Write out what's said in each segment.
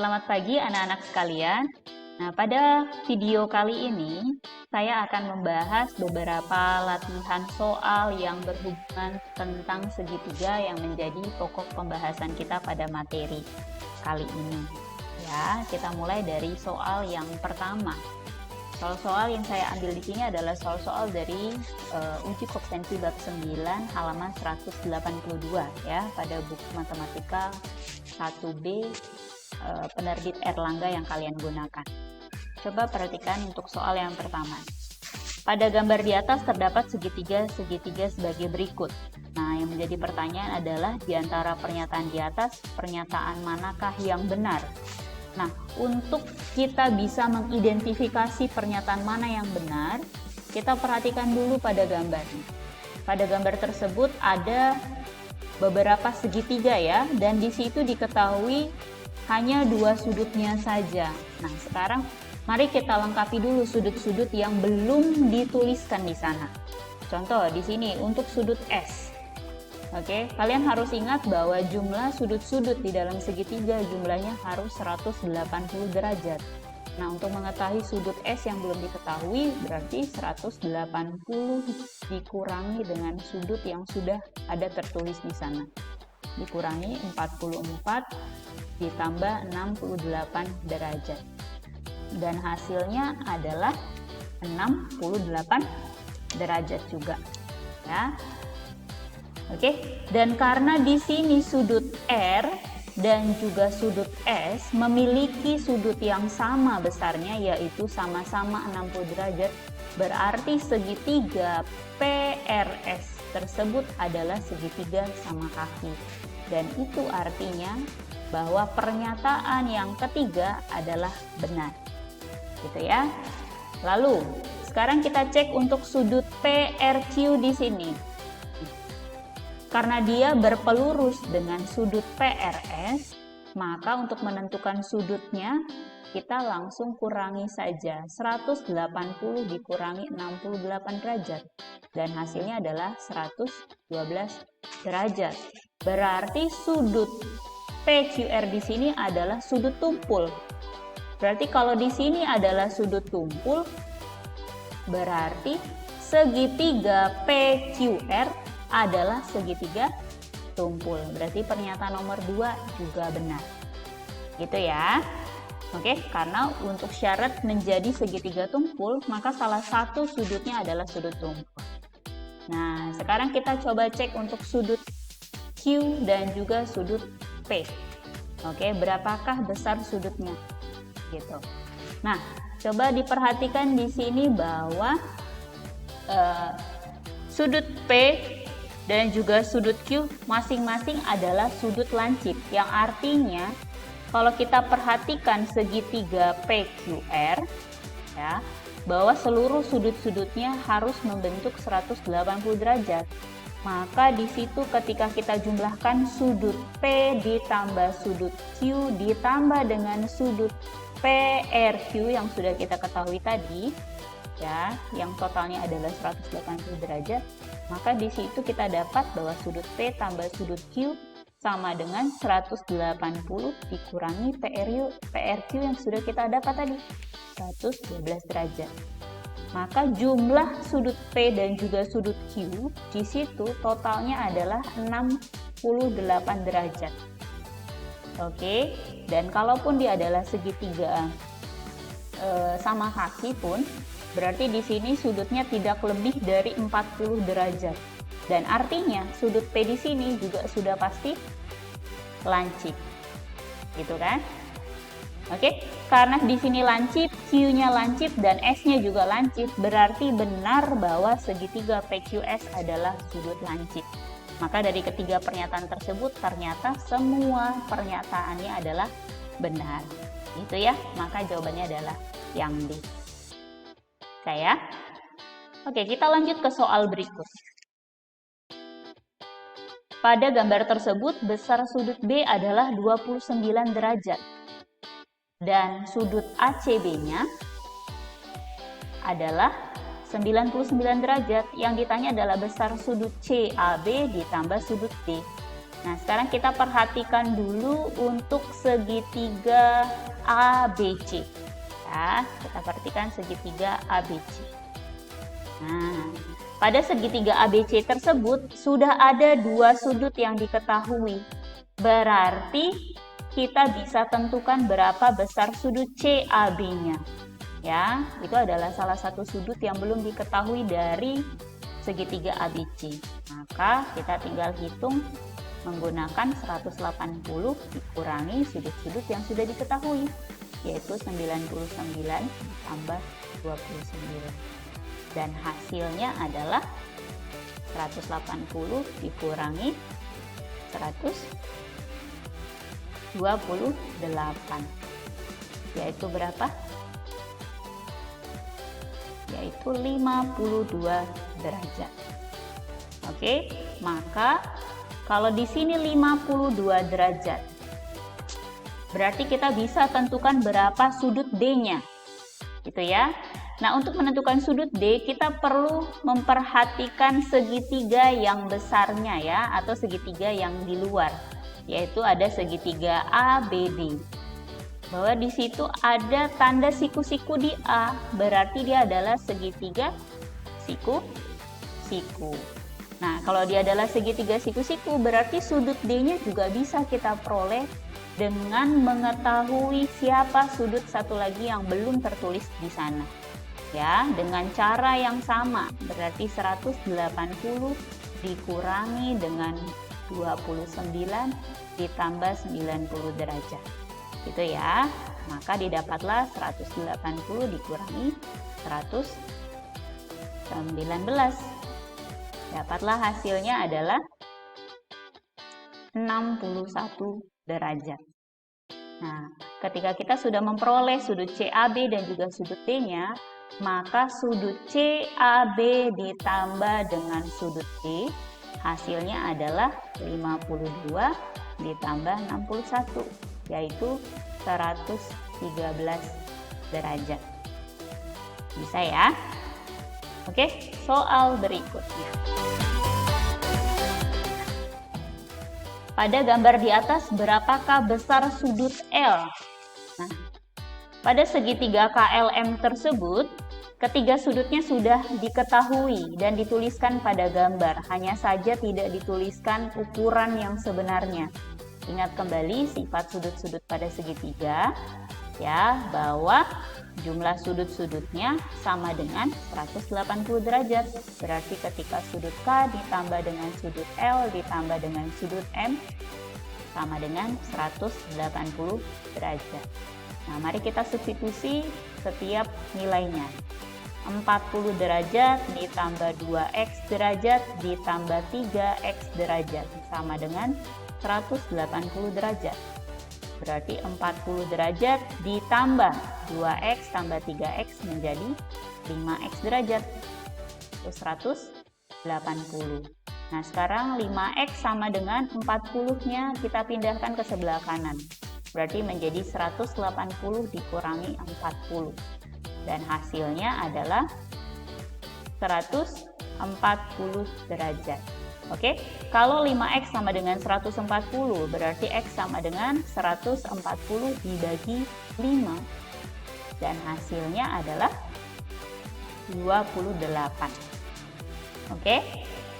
Selamat pagi anak-anak sekalian. Nah, pada video kali ini saya akan membahas beberapa latihan soal yang berhubungan tentang segitiga yang menjadi pokok pembahasan kita pada materi kali ini. Ya, kita mulai dari soal yang pertama. Soal-soal yang saya ambil di sini adalah soal-soal dari uji kompetensi bab 9 halaman 182 ya, pada buku matematika 1B penerbit Erlangga yang kalian gunakan. Coba perhatikan untuk soal yang pertama. Pada gambar di atas terdapat segitiga sebagai berikut. Nah, yang menjadi pertanyaan adalah di antara pernyataan di atas, pernyataan manakah yang benar? Nah, untuk kita bisa mengidentifikasi pernyataan mana yang benar, kita perhatikan dulu pada gambar. Pada gambar tersebut ada beberapa segitiga ya, dan di situ diketahui hanya dua sudutnya saja. Nah, sekarang mari kita lengkapi dulu sudut-sudut yang belum dituliskan di sana. Contoh di sini untuk sudut S. Oke, kalian harus ingat bahwa jumlah sudut-sudut di dalam segitiga jumlahnya harus 180 derajat. Nah, untuk mengetahui sudut S yang belum diketahui berarti 180 dikurangi dengan sudut yang sudah ada tertulis di sana. Dikurangi 44 ditambah 68 derajat. Dan hasilnya adalah 68 derajat juga. Ya. Oke, dan karena di sini sudut R dan juga sudut S memiliki sudut yang sama besarnya, yaitu sama-sama 60 derajat, berarti segitiga PRS tersebut adalah segitiga sama kaki. Dan itu artinya bahwa pernyataan yang ketiga adalah benar. Gitu ya. Lalu, sekarang kita cek untuk sudut PRQ di sini. Karena dia berpelurus dengan sudut PRS, maka untuk menentukan sudutnya, kita langsung kurangi saja 180 dikurangi 68 derajat. Dan hasilnya adalah 112 derajat. Berarti sudut PQR di sini adalah sudut tumpul. Berarti kalau di sini adalah sudut tumpul, berarti segitiga PQR adalah segitiga tumpul. Berarti pernyataan nomor 2 juga benar. Gitu ya. Oke, karena untuk syarat menjadi segitiga tumpul, maka salah satu sudutnya adalah sudut tumpul. Nah, sekarang kita coba cek untuk sudut Q dan juga sudut P. Oke, berapakah besar sudutnya? Gitu. Nah, coba diperhatikan di sini bahwa sudut P dan juga sudut Q masing-masing adalah sudut lancip, yang artinya kalau kita perhatikan segitiga PQR ya, bahwa seluruh sudut-sudutnya harus membentuk 180 derajat. Maka di situ ketika kita jumlahkan sudut P ditambah sudut Q ditambah dengan sudut PRQ yang sudah kita ketahui tadi ya, yang totalnya adalah 180 derajat, maka di situ kita dapat bahwa sudut P tambah sudut Q sama dengan 180 dikurangi PRQ yang sudah kita dapat tadi, 112 derajat. Maka jumlah sudut P dan juga sudut Q di situ totalnya adalah 68 derajat. Oke, dan kalaupun dia adalah segitiga sama kaki pun, berarti di sini sudutnya tidak lebih dari 40 derajat. Dan artinya sudut P di sini juga sudah pasti lancip. Gitu kan? Oke, karena di sini lancip, Q-nya lancip dan S-nya juga lancip, berarti benar bahwa segitiga PQS adalah sudut lancip. Maka dari ketiga pernyataan tersebut ternyata semua pernyataannya adalah benar. Gitu ya, maka jawabannya adalah yang D. Saya. Oke, kita lanjut ke soal berikut. Pada gambar tersebut, besar sudut B adalah 29 derajat. Dan sudut ACB-nya adalah 99 derajat. Yang ditanya adalah besar sudut CAB ditambah sudut D. Nah, sekarang kita perhatikan dulu untuk segitiga ABC. Ya, kita perhatikan segitiga ABC. Nah, pada segitiga ABC tersebut sudah ada dua sudut yang diketahui. Berarti kita bisa tentukan berapa besar sudut CAB-nya. Ya, itu adalah salah satu sudut yang belum diketahui dari segitiga ABC. Maka kita tinggal hitung menggunakan 180 dikurangi sudut-sudut yang sudah diketahui, yaitu 99 tambah 29. Dan hasilnya adalah 180 dikurangi 128. Yaitu berapa? Yaitu 52 derajat. Oke, maka kalau di sini 52 derajat, berarti kita bisa tentukan berapa sudut D-nya. Gitu ya. Nah, untuk menentukan sudut D, kita perlu memperhatikan segitiga yang besarnya ya, atau segitiga yang di luar, yaitu ada segitiga ABD. Bahwa di situ ada tanda siku-siku di A, berarti dia adalah segitiga siku-siku. Nah, kalau dia adalah segitiga siku-siku, berarti sudut D-nya juga bisa kita peroleh dengan mengetahui siapa sudut satu lagi yang belum tertulis di sana. Ya, dengan cara yang sama, berarti 180 dikurangi dengan 29 ditambah 90 derajat. Gitu ya. Maka didapatlah 180 dikurangi 119. Dapatlah hasilnya adalah 61 derajat. Nah, ketika kita sudah memperoleh sudut CAB dan juga sudut D-nya, maka sudut CAB ditambah dengan sudut D, hasilnya adalah 52 ditambah 61, yaitu 113 derajat. Bisa ya? Oke, soal berikutnya. Pada gambar di atas, berapakah besar sudut L? Nah, pada segitiga KLM tersebut, ketiga sudutnya sudah diketahui dan dituliskan pada gambar, hanya saja tidak dituliskan ukuran yang sebenarnya. Ingat kembali sifat sudut-sudut pada segitiga, ya, bahwa jumlah sudut-sudutnya sama dengan 180 derajat. Berarti ketika sudut K ditambah dengan sudut L ditambah dengan sudut M sama dengan 180 derajat. Nah, mari kita substitusi setiap nilainya. 40 derajat ditambah 2x derajat ditambah 3x derajat sama dengan 180 derajat. Berarti 40 derajat ditambah 2x tambah 3x menjadi 5x derajat. Itu 180. Nah, sekarang 5x sama dengan 40-nya kita pindahkan ke sebelah kanan. Berarti menjadi 180 dikurangi 40. Dan hasilnya adalah 140 derajat. Oke, kalau 5x sama dengan 140, berarti x sama dengan 140 dibagi 5. Dan hasilnya adalah 28. Oke,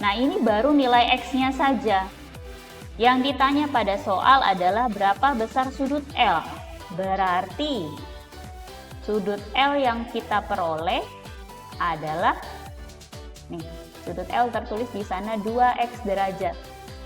nah ini baru nilai x-nya saja. Yang ditanya pada soal adalah berapa besar sudut L. Berarti sudut L yang kita peroleh adalah nih. Sudut L tertulis di sana 2x derajat.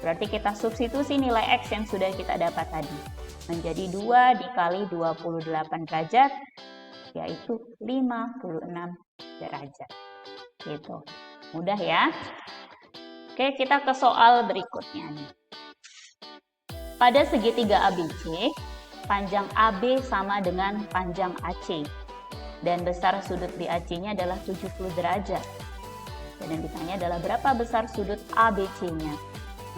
Berarti kita substitusi nilai x yang sudah kita dapat tadi. Menjadi 2 dikali 28 derajat, yaitu 56 derajat. Gitu. Mudah ya? Oke, kita ke soal berikutnya nih. Pada segitiga ABC, panjang AB sama dengan panjang AC. Dan besar sudut BAC-nya adalah 70 derajat. Dan yang ditanya adalah berapa besar sudut ABC-nya.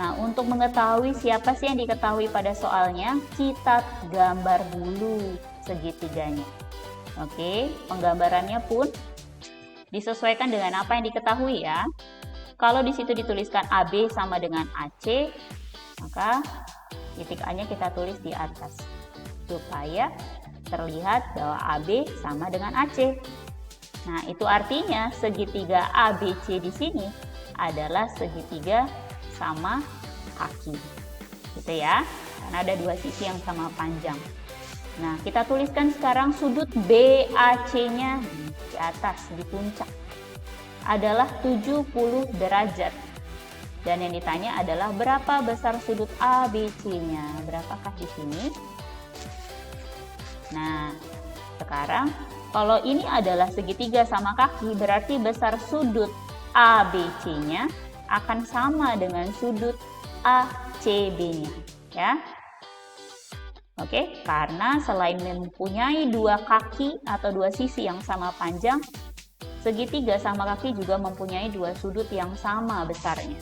Nah, untuk mengetahui siapa sih yang diketahui pada soalnya, kita gambar dulu segitiganya. Oke, penggambarannya pun disesuaikan dengan apa yang diketahui ya. Kalau di situ dituliskan AB sama dengan AC, Maka titik A-nya kita tulis di atas supaya terlihat bahwa AB sama dengan AC. Nah, itu artinya segitiga ABC di sini adalah segitiga sama kaki. Gitu ya. Karena ada dua sisi yang sama panjang. Nah, kita tuliskan sekarang sudut BAC-nya di atas, di puncak, adalah 70 derajat. Dan yang ditanya adalah berapa besar sudut ABC-nya. Berapakah di sini? Nah, sekarang kalau ini adalah segitiga sama kaki, berarti besar sudut ABC-nya akan sama dengan sudut ACB-nya, ya. Oke, karena selain mempunyai dua kaki atau dua sisi yang sama panjang, segitiga sama kaki juga mempunyai dua sudut yang sama besarnya.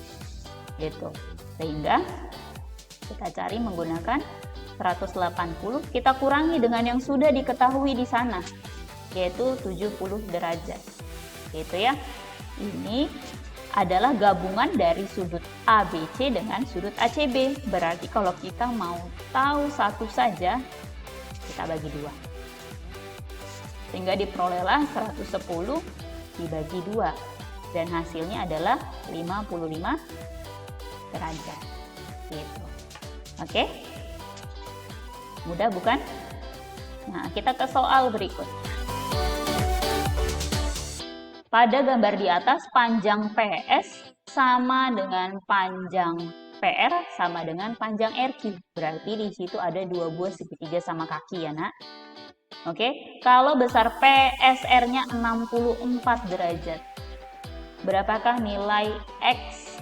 Gitu. Sehingga kita cari menggunakan 180, kita kurangi dengan yang sudah diketahui di sana, yaitu 70 derajat. Gitu ya. Ini adalah gabungan dari sudut ABC dengan sudut ACB. Berarti kalau kita mau tahu satu saja, kita bagi dua. Sehingga diperolehlah 110 dibagi 2. Dan hasilnya adalah 55 derajat. Gitu. Oke? Mudah bukan? Nah, kita ke soal berikut. Pada gambar di atas, panjang PS sama dengan panjang PR sama dengan panjang RQ. Berarti di situ ada dua buah segitiga sama kaki ya, Nak. Oke, kalau besar PSR-nya 64 derajat. Berapakah nilai X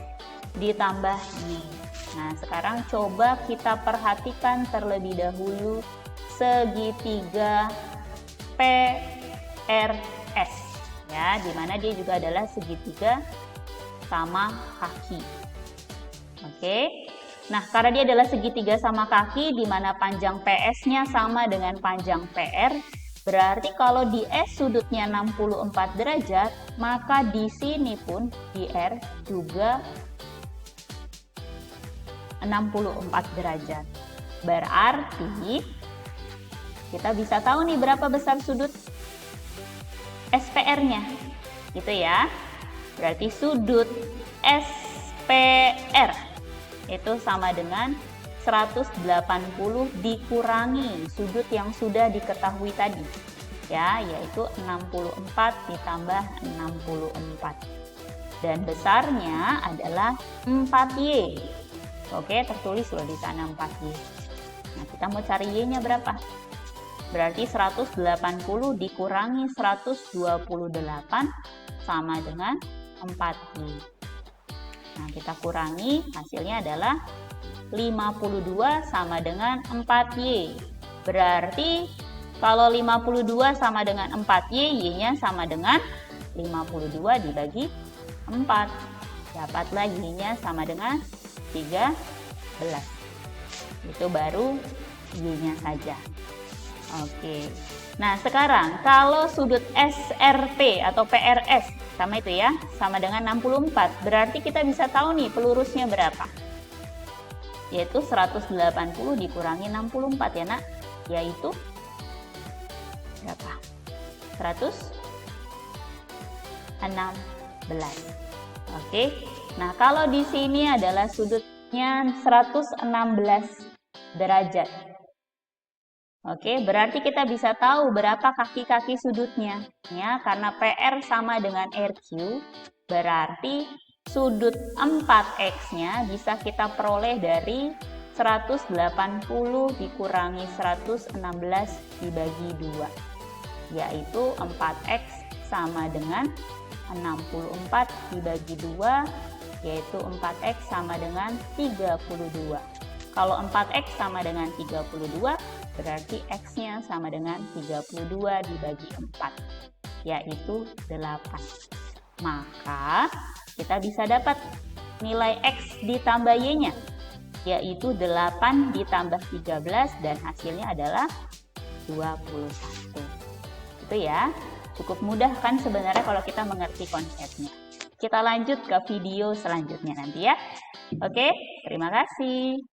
ditambah Y? Nah, sekarang coba kita perhatikan terlebih dahulu segitiga PRS. Ya, di mana dia juga adalah segitiga sama kaki. Oke. Nah, karena dia adalah segitiga sama kaki di mana panjang PS-nya sama dengan panjang PR, berarti kalau di S sudutnya 64 derajat, maka di sini pun di R juga 64 derajat. Berarti kita bisa tahu nih berapa besar sudut SPR-nya, gitu ya. Berarti sudut SPR itu sama dengan 180 dikurangi sudut yang sudah diketahui tadi, ya, yaitu 64 ditambah 64. Dan besarnya adalah 4Y. Oke, tertulis loh di sana 4Y. Nah, kita mau cari Y-nya berapa? Berarti 180 dikurangi 128 sama dengan 4Y. Nah, kita kurangi, hasilnya adalah 52 sama dengan 4Y. Berarti kalau 52 sama dengan 4Y, Y-nya sama dengan 52 dibagi 4. Dapatlah Y-nya sama dengan 13. Itu baru Y-nya saja. Oke. Nah, sekarang kalau sudut SRP atau PRS sama itu ya, sama dengan 64. Berarti kita bisa tahu nih pelurusnya berapa. Yaitu 180 dikurangi 64 ya, Nak. Yaitu berapa? 116. Oke. Nah, kalau di sini adalah sudutnya 116 derajat. Oke, berarti kita bisa tahu berapa kaki-kaki sudutnya. Ya, karena PR sama dengan RQ, berarti sudut 4X-nya bisa kita peroleh dari 180 dikurangi 116 dibagi 2. Yaitu 4X sama dengan 64 dibagi 2, yaitu 4X sama dengan 32. Kalau 4X sama dengan 32, berarti X-nya sama dengan 32 dibagi 4, yaitu 8. Maka kita bisa dapat nilai X ditambah Y-nya, yaitu 8 ditambah 13 dan hasilnya adalah 21. Itu ya, cukup mudah kan sebenarnya kalau kita mengerti konsepnya. Kita lanjut ke video selanjutnya nanti ya. Oke, terima kasih.